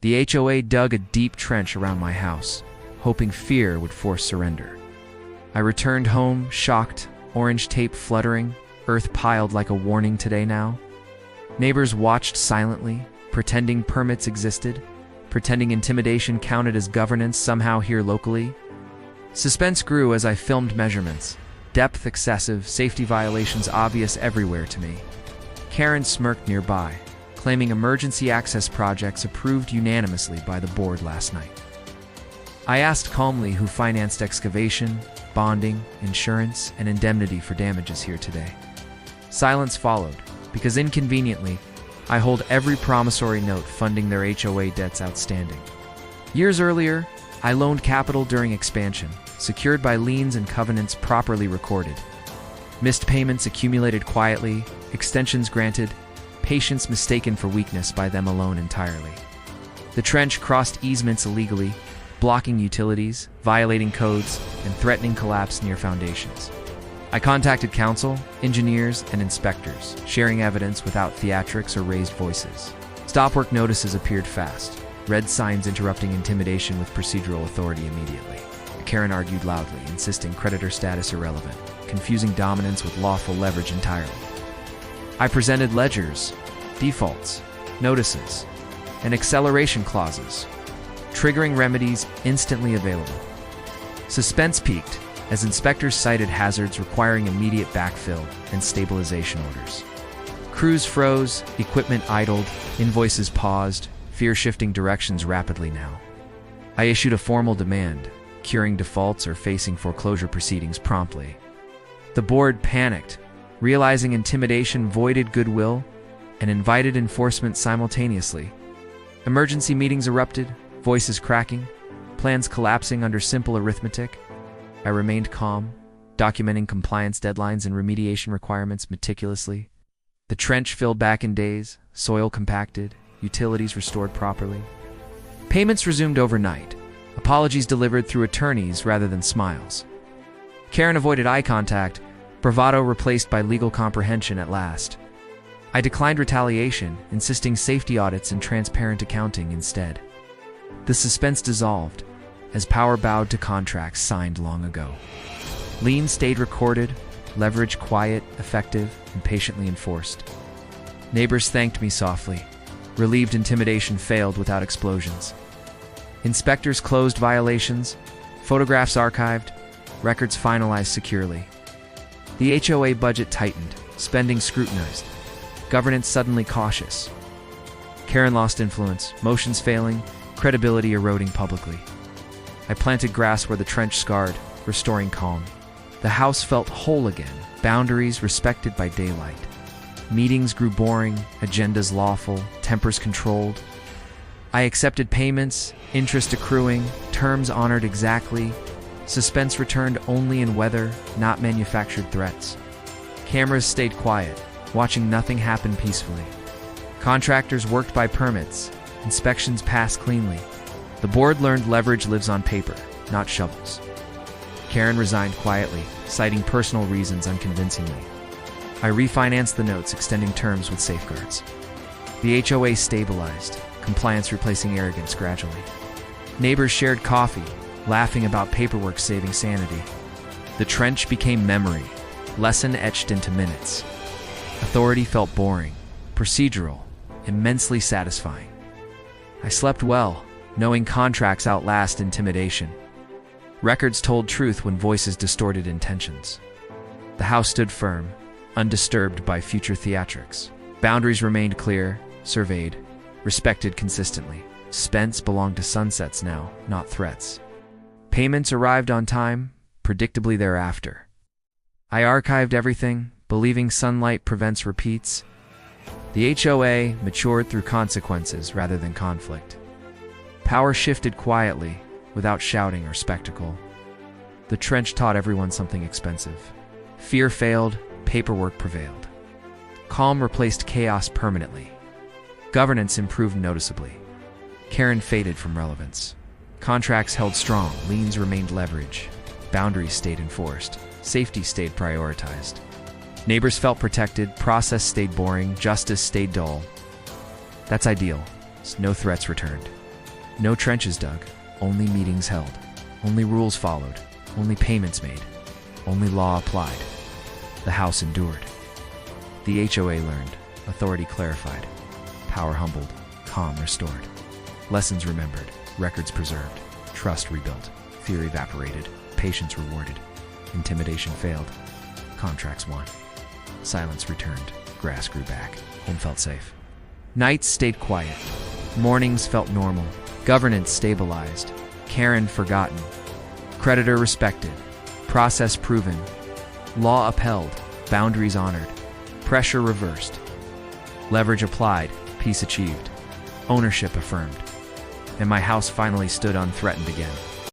The HOA dug a deep trench around my house, hoping fear would force surrender. I returned home, shocked, orange tape fluttering, earth piled like a warning today now. Neighbors watched silently, pretending permits existed, pretending intimidation counted as governance somehow here locally. Suspense grew as I filmed measurements. Depth excessive, safety violations obvious everywhere to me. Karen smirked nearby, claiming emergency access projects approved unanimously by the board last night. I asked calmly who financed excavation, bonding, insurance, and indemnity for damages here today. Silence followed, because inconveniently, I hold every promissory note funding their HOA debts outstanding. Years earlier, I loaned capital during expansion, secured by liens and covenants properly recorded. Missed payments accumulated quietly, extensions granted, patience mistaken for weakness by them alone entirely. The trench crossed easements illegally, blocking utilities, violating codes, and threatening collapse near foundations. I contacted council, engineers, and inspectors, sharing evidence without theatrics or raised voices. Stop work notices appeared fast, red signs interrupting intimidation with procedural authority immediately. Karen argued loudly, insisting creditor status irrelevant, confusing dominance with lawful leverage entirely. I presented ledgers, defaults, notices, and acceleration clauses, triggering remedies instantly available. Suspense peaked as inspectors cited hazards requiring immediate backfill and stabilization orders. Crews froze, equipment idled, invoices paused, fear shifting directions rapidly now. I issued a formal demand, curing defaults or facing foreclosure proceedings promptly. The board panicked, realizing intimidation voided goodwill and invited enforcement simultaneously. Emergency meetings erupted, voices cracking, plans collapsing under simple arithmetic. I remained calm, documenting compliance deadlines and remediation requirements meticulously. The trench filled back in days, soil compacted, utilities restored properly. Payments resumed overnight, apologies delivered through attorneys rather than smiles. Karen avoided eye contact, bravado replaced by legal comprehension at last. I declined retaliation, insisting safety audits and transparent accounting instead. The suspense dissolved, as power bowed to contracts signed long ago. Liens stayed recorded, leverage quiet, effective, and patiently enforced. Neighbors thanked me softly, relieved intimidation failed without explosions. Inspectors closed violations, photographs archived, records finalized securely. The HOA budget tightened, spending scrutinized, governance suddenly cautious. Karen lost influence, motions failing, credibility eroding publicly. I planted grass where the trench scarred, restoring calm. The house felt whole again, boundaries respected by daylight. Meetings grew boring, agendas lawful, tempers controlled. I accepted payments, interest accruing, terms honored exactly. Suspense returned only in weather, not manufactured threats. Cameras stayed quiet, watching nothing happen peacefully. Contractors worked by permits, inspections passed cleanly. The board learned leverage lives on paper, not shovels. Karen resigned quietly, citing personal reasons unconvincingly. I refinanced the notes, extending terms with safeguards. The HOA stabilized, compliance replacing arrogance gradually. Neighbors shared coffee, laughing about paperwork saving sanity. The trench became memory, lesson etched into minutes. Authority felt boring, procedural, immensely satisfying. I slept well, knowing contracts outlast intimidation. Records told truth when voices distorted intentions. The house stood firm, undisturbed by future theatrics. Boundaries remained clear, surveyed, respected consistently. Suspense belonged to sunsets now, not threats. Payments arrived on time, predictably thereafter. I archived everything, believing sunlight prevents repeats. The HOA matured through consequences rather than conflict. Power shifted quietly, without shouting or spectacle. The trench taught everyone something expensive. Fear failed, paperwork prevailed. Calm replaced chaos permanently. Governance improved noticeably. Karen faded from relevance. Contracts held strong, liens remained leverage. Boundaries stayed enforced. Safety stayed prioritized. Neighbors felt protected, process stayed boring, justice stayed dull. That's ideal. No threats returned. No trenches dug, only meetings held, only rules followed, only payments made, only law applied. The house endured. The HOA learned, authority clarified, power humbled, calm restored. Lessons remembered, records preserved, trust rebuilt, fear evaporated, patience rewarded. Intimidation failed, contracts won. Silence returned, grass grew back, home felt safe. Nights stayed quiet, mornings felt normal, governance stabilized, Karen forgotten, creditor respected, process proven, law upheld, boundaries honored, pressure reversed, leverage applied, peace achieved, ownership affirmed, and my house finally stood unthreatened again.